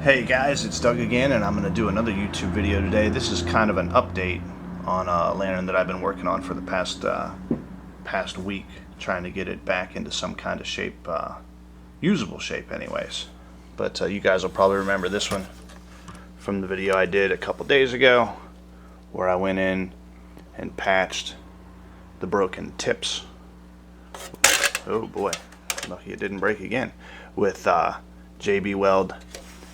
Hey guys, it's Doug again, and I'm going to do another YouTube video today. This is kind of an update on a lantern that I've been working on for the past week, trying to get it back into some kind of shape, usable shape anyways. But you guys will probably remember this one from the video I did a couple days ago, where I went in and patched the broken tips. Oh boy, lucky it didn't break again, with JB Weld.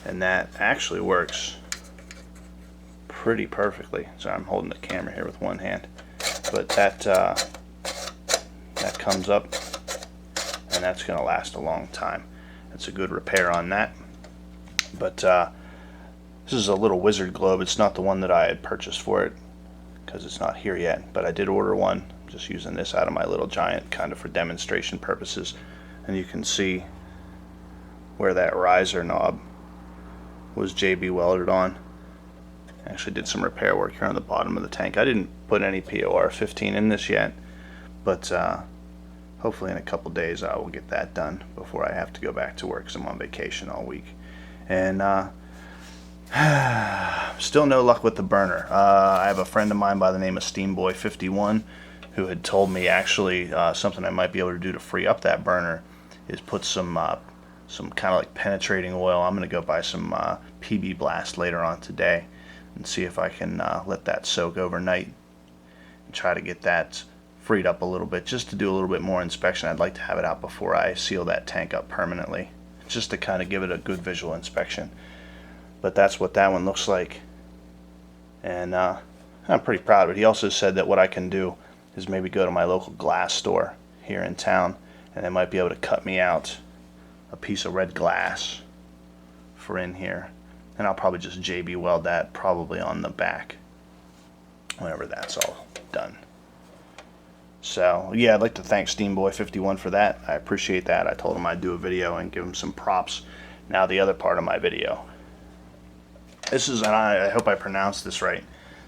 And that actually works pretty perfectly. So I'm holding the camera here with one hand, but that comes up, and that's going to last a long time. That's a good repair on that. But this is a little wizard globe. It's not the one that I had purchased for it because it's not here yet, but I did order one. I'm just using this out of my little giant kind of for demonstration purposes. And you can see where that riser knob was JB welded on. Actually did some repair work here on the bottom of the tank. I didn't put any POR 15 in this yet, but hopefully in a couple days I will get that done before I have to go back to work, because I'm on vacation all week. And still no luck with the burner. I have a friend of mine by the name of Steamboy51 who had told me actually something I might be able to do to free up that burner is put some kind of like penetrating oil. I'm going to go buy some PB Blast later on today and see if I can let that soak overnight and try to get that freed up a little bit, just to do a little bit more inspection. I'd like to have it out before I seal that tank up permanently, just to kind of give it a good visual inspection. But that's what that one looks like, and I'm pretty proud of it. He also said that what I can do is maybe go to my local glass store here in town, and they might be able to cut me out a piece of red glass for in here, and I'll probably just JB weld that probably on the back whenever that's all done. So yeah, I'd like to thank Steamboy51 for that. I appreciate that. I told him I'd do a video and give him some props. Now the other part of my video. This is, and I hope I pronounced this right,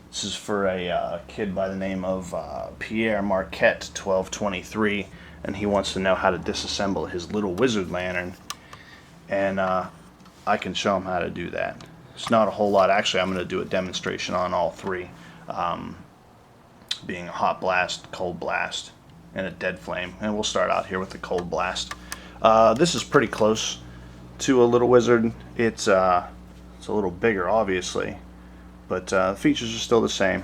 this is for a kid by the name of Pierre Marquette 1223, and he wants to know how to disassemble his little wizard lantern, and I can show him how to do that. It's not a whole lot. Actually, I'm going to do a demonstration on all three, being a hot blast, cold blast, and a dead flame. And we'll start out here with the cold blast. This is pretty close to a little wizard. It's a little bigger, obviously, but the features are still the same.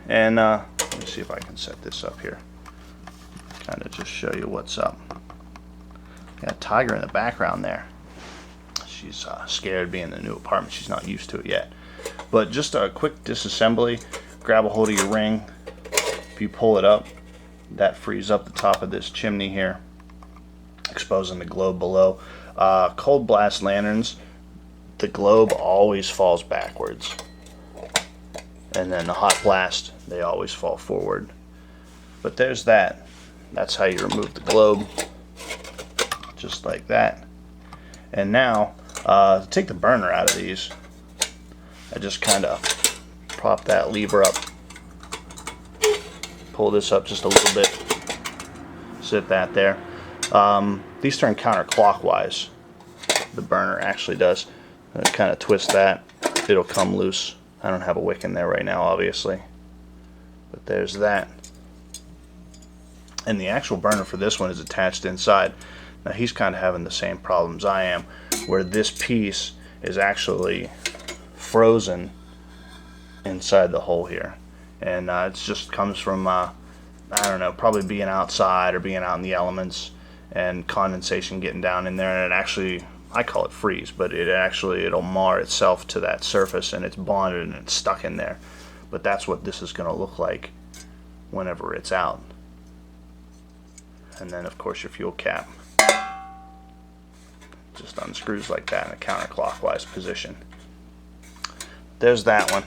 And let me see if I can set this up here, kind of just show you what's up. Got a tiger in the background there. She's scared being in the new apartment. She's not used to it yet. But just a quick disassembly. Grab a hold of your ring. If you pull it up, that frees up the top of this chimney here, exposing the globe below. Cold blast lanterns, the globe always falls backwards, and then the hot blast, they always fall forward. But there's that. That's how you remove the globe, just like that. And now, to take the burner out of these, I just kind of prop that lever up, pull this up just a little bit, sit that there. These turn counterclockwise. The burner actually does. Kind of twist that, it'll come loose. I don't have a wick in there right now, obviously, but there's that. And the actual burner for this one is attached inside. Now he's kind of having the same problems I am, where this piece is actually frozen inside the hole here, and it just comes from I don't know, probably being outside or being out in the elements and condensation getting down in there, and it actually, I call it freeze, but it'll mar itself to that surface, and it's bonded and it's stuck in there. But that's what this is going to look like whenever it's out. And then of course your fuel cap just unscrews like that in a counterclockwise position. There's that one.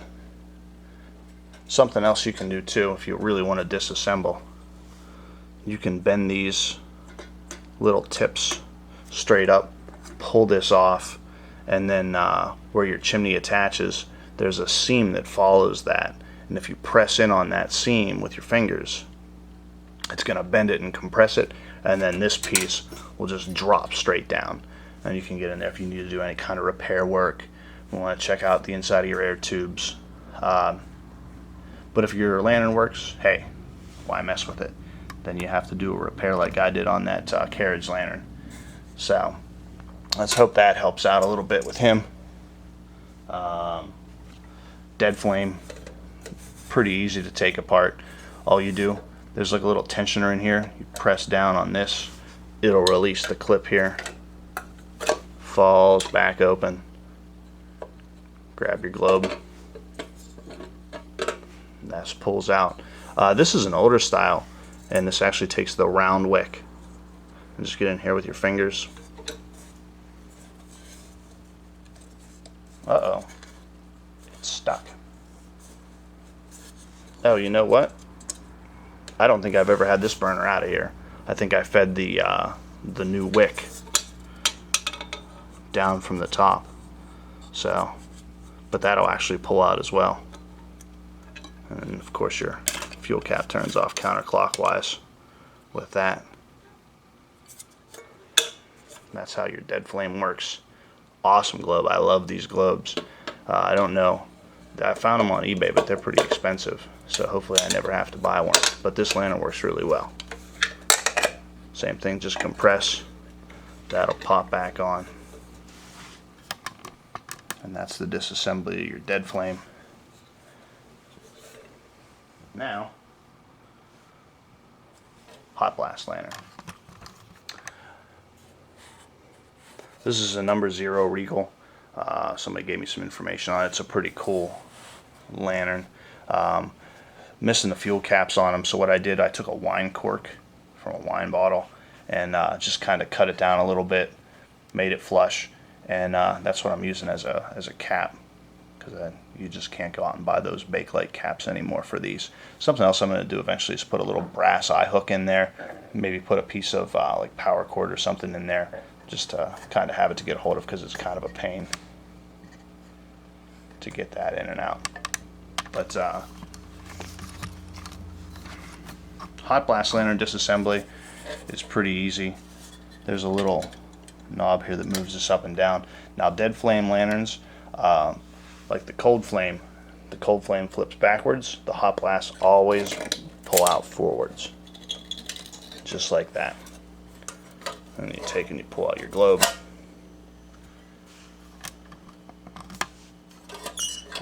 Something else you can do too, if you really want to disassemble, you can bend these little tips straight up, pull this off, and then where your chimney attaches, there's a seam that follows that, and if you press in on that seam with your fingers, it's going to bend it and compress it, and then this piece will just drop straight down, and you can get in there if you need to do any kind of repair work, You want to check out the inside of your air tubes. But if your lantern works, hey, why mess with it? Then you have to do a repair like I did on that carriage lantern. So let's hope that helps out a little bit with him. Dead flame, pretty easy to take apart. All you do, there's like a little tensioner in here. You press down on this, it'll release the clip here. Falls back open. Grab your globe. That pulls out. This is an older style, and this actually takes the round wick. And just get in here with your fingers. Uh-oh. It's stuck. Oh, you know what? I don't think I've ever had this burner out of here. I think I fed the new wick down from the top. So, but that'll actually pull out as well. And then, of course, your fuel cap turns off counterclockwise with that. That's how your dead flame works. Awesome globe. I love these globes. I don't know. I found them on eBay, but they're pretty expensive. So hopefully I never have to buy one. But this lantern works really well. Same thing, just compress. That'll pop back on. And that's the disassembly of your dead flame. Now, hot blast lantern. This is a number 0 Regal. Somebody gave me some information on it. It's a pretty cool lantern. Missing the fuel caps on them, so what I did, I took a wine cork from a wine bottle and just kind of cut it down a little bit, made it flush, and that's what I'm using as a cap, because you just can't go out and buy those Bakelite caps anymore for these. Something else I'm going to do eventually is put a little brass eye hook in there, maybe put a piece of like power cord or something in there, just to kind of have it to get a hold of, because it's kind of a pain to get that in and out. But hot blast lantern disassembly is pretty easy. There's a little knob here that moves this up and down. Now dead flame lanterns, like the cold flame flips backwards. The hot blast always pull out forwards, just like that. And you take and you pull out your globe.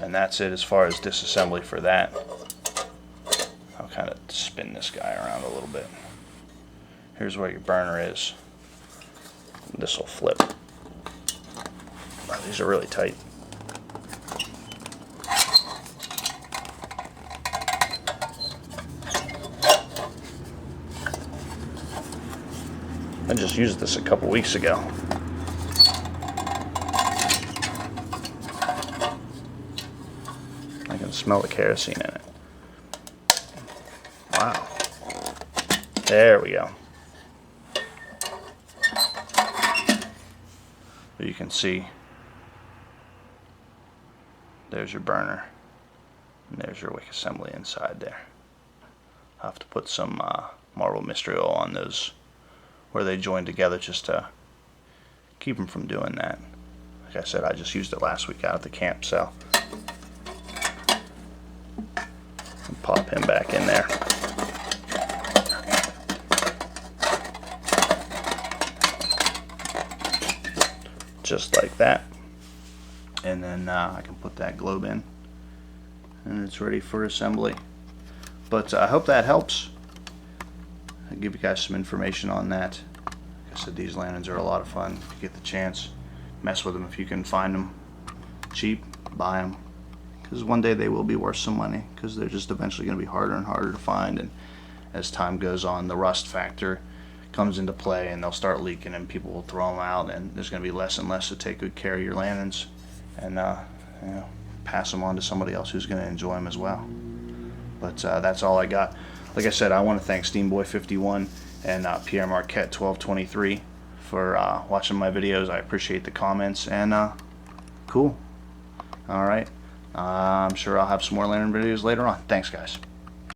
And that's it as far as disassembly for that. I'll kind of spin this guy around a little bit. Here's where your burner is. This will flip. Wow, these are really tight. I just used this a couple weeks ago. I can smell the kerosene in it. Wow. There we go. But you can see there's your burner and there's your wick assembly inside there. I'll have to put some marble mystery oil on those where they join together, just to keep them from doing that. Like I said, I just used it last week out at the camp, so and pop him back in there. Just like that. And then I can put that globe in and it's ready for assembly. But I hope that helps. I'll give you guys some information on that. Like I said, these lanterns are a lot of fun. If you get the chance, mess with them. If you can find them cheap, buy them. Because one day they will be worth some money, because they're just eventually going to be harder and harder to find. And as time goes on, the rust factor comes into play and they'll start leaking and people will throw them out, and there's going to be less and less to take good care of your lanterns and you know, pass them on to somebody else who's going to enjoy them as well. But that's all I got. Like I said, I want to thank Steamboy51 and Pierre Marquette 1223 for watching my videos. I appreciate the comments, and cool. Alright, I'm sure I'll have some more lantern videos later on. Thanks, guys.